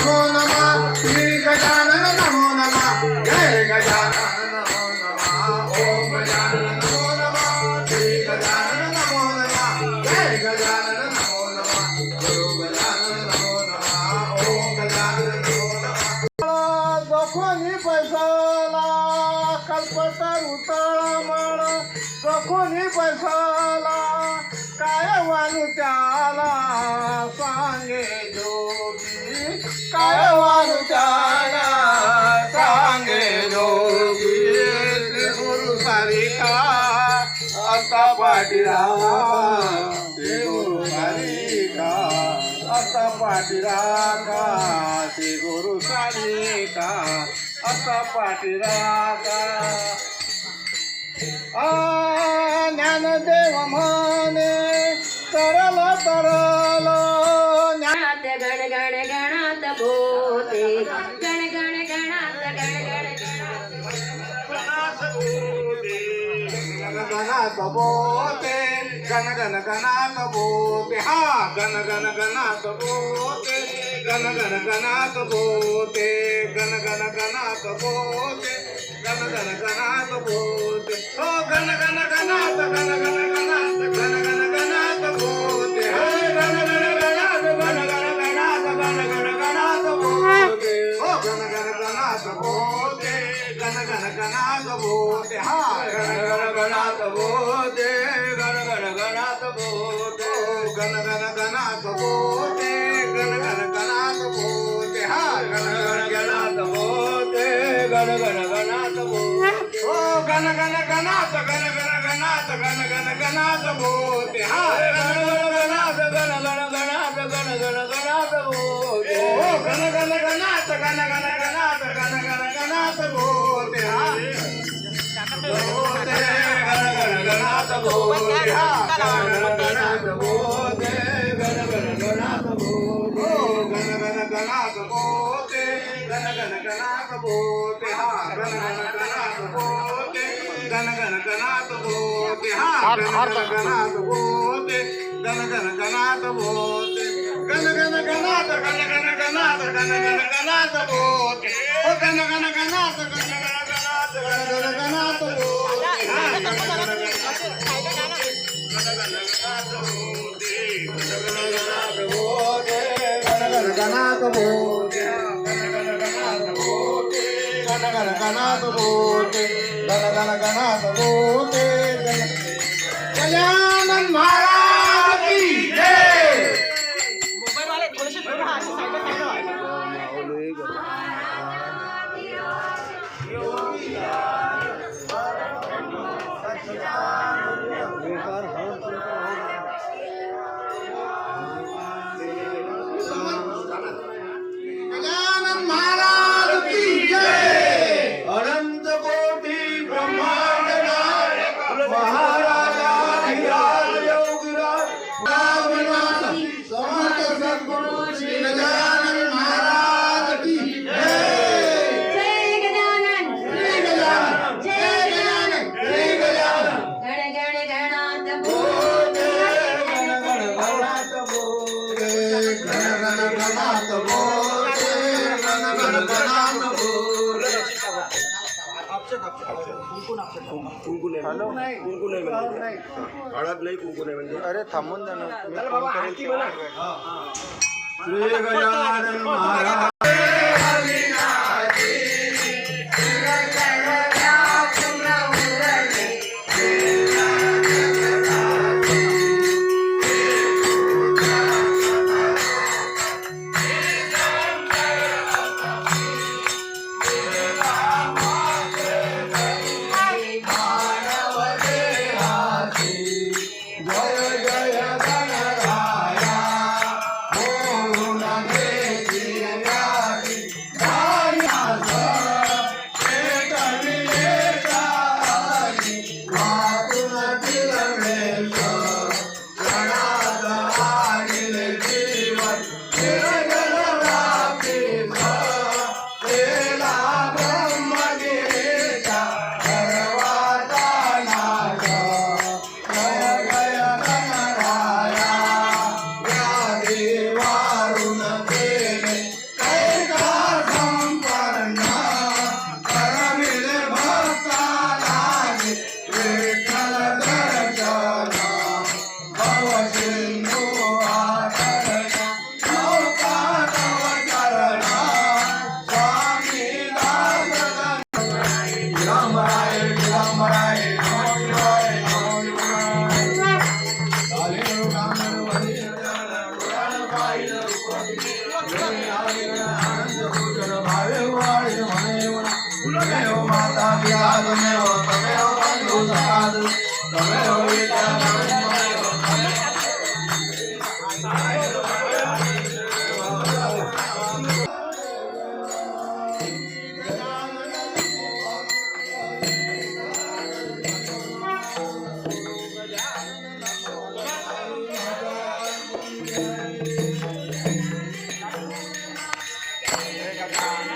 नमो नमः श्री गजानन नमो नमः जय गजानन नमो नमः ओम गजानन नमो नमः श्री गजानन नमो नमः जय गजानन नमो नमः गुरु गजानन नमो नमः ओम गजानन नमो नमः जखोनी पैसाला कल्पतर उतळमळ जखोनी पैसाला काय वाणू त्याला सांगे जोगी काय वाणू त्याला सांगे जोगी श्री गुरु सारिका आता पाटीरा श्री गुरु सारिका आता पाटीरा श्री गुरु सारिका आता पाटीरा ज्ञानदेव म्हणे तरल तरल गणात गण गण गणात भूते गण गण गणात गण गण गणात बोते गण गण गणात बोते हा गण गण गणात बोते गण गण गणात बोते गण गण गणात बोते गण गण गणात बोते हो गण गण गणात गण गण गणात गण गण गणात बोते हे गण गण गणात गण गण गणात गण गण गणात बोते हो गण गण गणात बोते गण गण गणात बोते हा गण गण गणात बोते गण गण गणात बोते गण गण गणात बोते गण गण गणात बोते हा गण गण गणात बोते गण गण गणात बोते ओ गण गण गणात गण गण गणात गण गण गणात बोते हा गण गण गणात गण गण गणात गण गण गणात बोते ओ गण गण गणात गण गण गणात गण गण गणात बोते हा बोते गण गण गणात बोते हा गण गण गणात बोते गण गण गणात बोते ओ गण गण गणात बोते गण गण गणात बोते हा गण गण गणात बोते गण गण गणात बोते हा गण गण गणात बोते गण गण गणात बोते गण गण गणात गण गण गणात गण गण गणात बोते ओ गण गण गणात गण गण गणात गण गण गणात बोते हा गण गण गणात गण गण गणात बोते गण गण गणात बोते गण गण गणात बोते गण गण गणात बोते गण गण गणात बोते गण गण गणात बोते गजानन महाराज की जय मोबाईल वाले थोडेसे दूर राहा अशी साईडला गजानन महाराज की जय अनंत कोटी ब्रह्मांड नायक महाराजा धीराज योगीराज रामनाथी समर्थ सद्गुरु श्री गजानन महाराज की जय जय गजानन श्री गजानन जय गजानन श्री गजानन गण गण गणात बोले गण गण गणात बोले गण गण गणात बोले गण गण गणात बोले हळद नाही कुंकू नाही म्हणजे अरे थांबून जा ना मी फोन करेल तेव्हा. श्री गजानन महाराज जय जय गणराया बोलून घे गजानन